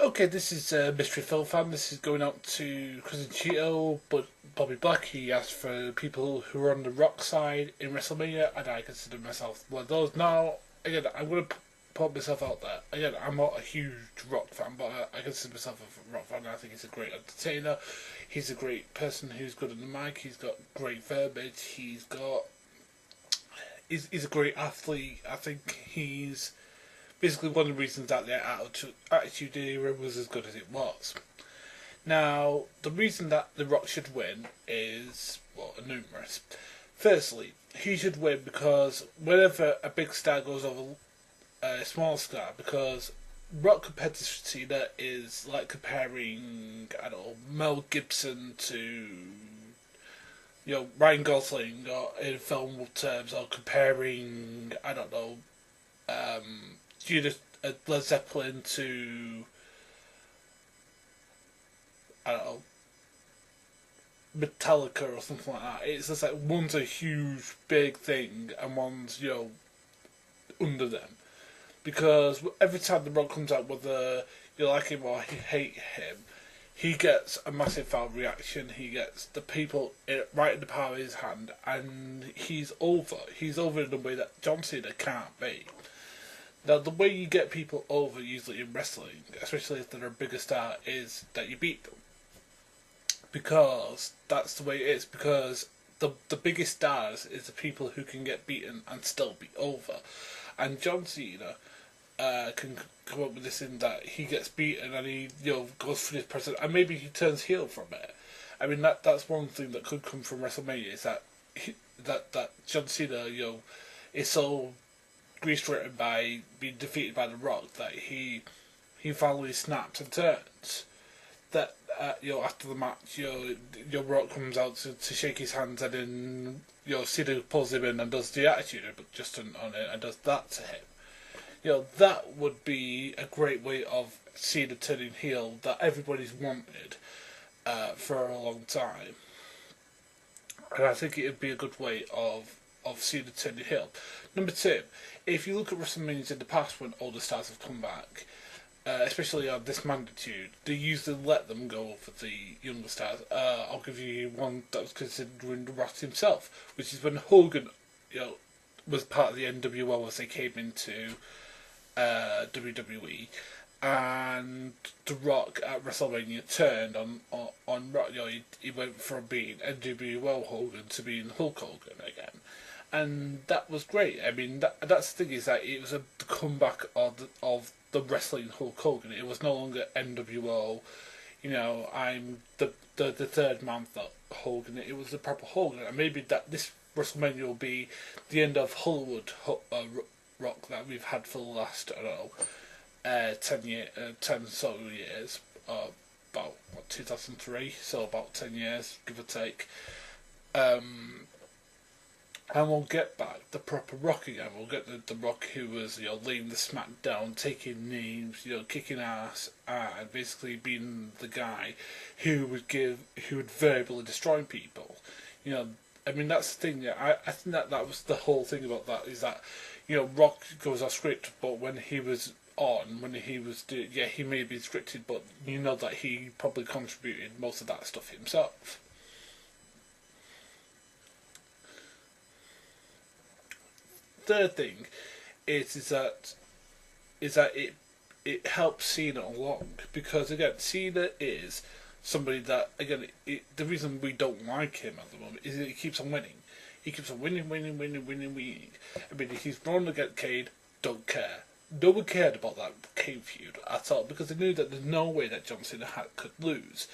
Okay, this is Mysteryfilmfan. This is going out to Cousin Cheeto, but Bobby Black. He asked for people who are on the rock side in Wrestlemania, and I consider myself one of those. Now, again, I'm going to put myself out there. Again, I'm not a huge rock fan, but I consider myself a rock fan. I think he's a great entertainer. He's a great person who's good on the mic. He's got great verbiage. He's a great athlete. I think he's basically one of the reasons that the Attitude Era was as good as it was. Now, the reason that The Rock should win is, well, numerous. Firstly, he should win because whenever a big star goes over a small star, because Rock compared to Cena is like comparing, I don't know, Mel Gibson to, Ryan Gosling, or in film terms, or comparing, I don't know, Judas Led Zeppelin to, I don't know, Metallica or something like that. It's just like one's a huge big thing and one's under them, because every time The Rock comes out, whether you like him or you hate him, he gets a massive fan reaction. He gets the people right in the palm of his hand, and he's over. He's over in a way that John Cena can't be. Now, the way you get people over usually in wrestling, especially if they're a bigger star, is that you beat them. Because that's the way it is. Because the biggest stars is the people who can get beaten and still be over. And John Cena can come up with this in that he gets beaten and he goes for his president, and maybe he turns heel from it. I mean, that's one thing that could come from WrestleMania, is that that John Cena is so grease-written by being defeated by The Rock that he finally snaps and turns. That after the match, Rock comes out to shake his hands, and then Cena pulls him in and does the attitude, but just on it, and does that to him. That would be a great way of Cena turning heel that everybody's wanted for a long time, and I think it would be a good way of Cena turning heel. Number two, if you look at WrestleManias in the past when older stars have come back, especially on this magnitude, they usually let them go for the younger stars. I'll give you one that was considering Ross himself, which is when Hogan, was part of the NWO as they came into WWE, and The Rock at WrestleMania turned on Rock. He went from being NWO Hogan to being Hulk Hogan again. And that was great. I mean, that's the thing, is that it was the comeback of the wrestling Hulk Hogan. It was no longer NWO. I'm the third man that Hogan. It was the proper Hogan, and maybe that this WrestleMania will be the end of Hollywood Rock that we've had for the last 10 sort of years. About 2003, so about 10 years, give or take. And we'll get back the proper Rock again. We'll get the Rock who was, laying the smack down, taking names, kicking ass, and basically being the guy who would verbally destroy people. I mean, that's the thing. Yeah, I think that was the whole thing about that, is that, Rock goes off script, but when he was he may be scripted, but that he probably contributed most of that stuff himself. Third thing is that it helps Cena along, because again, Cena is somebody that, again, the reason we don't like him at the moment is that he keeps on winning. He keeps on winning. I mean, he's won against Cade, don't care. No one cared about that Cade feud at all, because they knew that there's no way that John Cena could lose.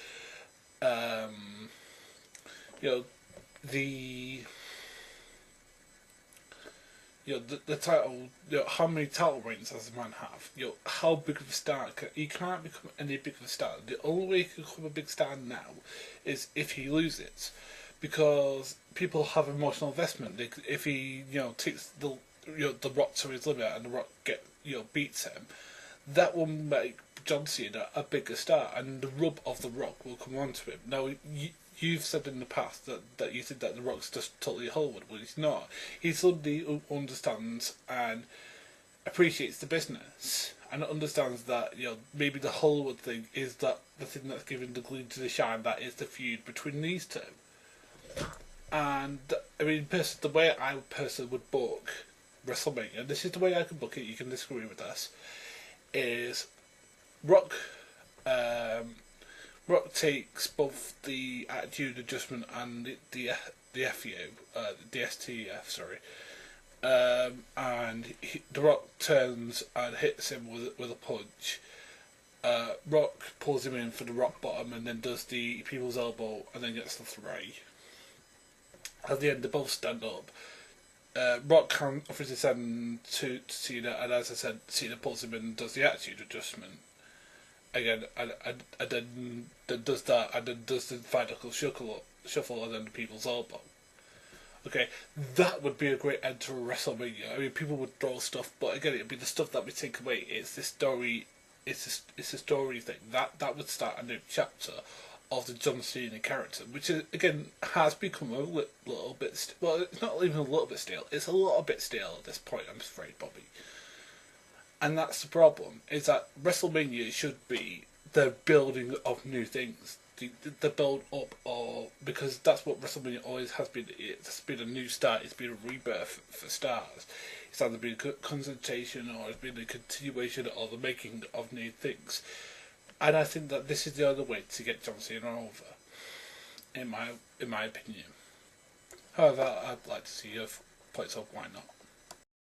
The title, how many title reigns does the man have? How big of a star? He can't become any bigger of a star. The only way he can become a big star now is if he loses, because people have emotional investment. If he, takes the Rock to his limit and the Rock beats him, that will make John Cena a bigger star, and the rub of the Rock will come onto him. Now, you've said in the past that you think that The Rock's just totally Hollywood. Well, he's not. He suddenly understands and appreciates the business, and understands that maybe the Hollywood thing is that the thing that's giving the gleam to the shine, that is the feud between these two. And I mean, the way I personally would book WrestleMania, and this is the way I can book it. You can disagree with us. Is Rock? Rock takes both the Attitude Adjustment and the FU, the STF, sorry. And The Rock turns and hits him with a punch. Rock pulls him in for the rock bottom and then does the people's elbow and then gets the 3. At the end, they both stand up. Rock can obviously send to Cena, and as I said, Cena pulls him in and does the Attitude Adjustment again, and then does that, and then does the final shuffle, and then the people's elbow. Okay, that would be a great end to a WrestleMania. I mean, people would throw stuff, but again, it'd be the stuff that we take away. It's the story. It's a story thing that would start a new chapter of the John Cena character, which is, again, has become a little bit. Well, it's not even a little bit stale. It's a little bit stale at this point, I'm afraid, Bobby. And that's the problem. Is that WrestleMania should be the building of new things. The build up of, because that's what WrestleMania always has been. It's been a new start. It's been a rebirth for stars. It's either been a concentration or it's been a continuation or the making of new things. And I think that this is the other way to get John Cena over, in my opinion. However, I'd like to see your points of why not.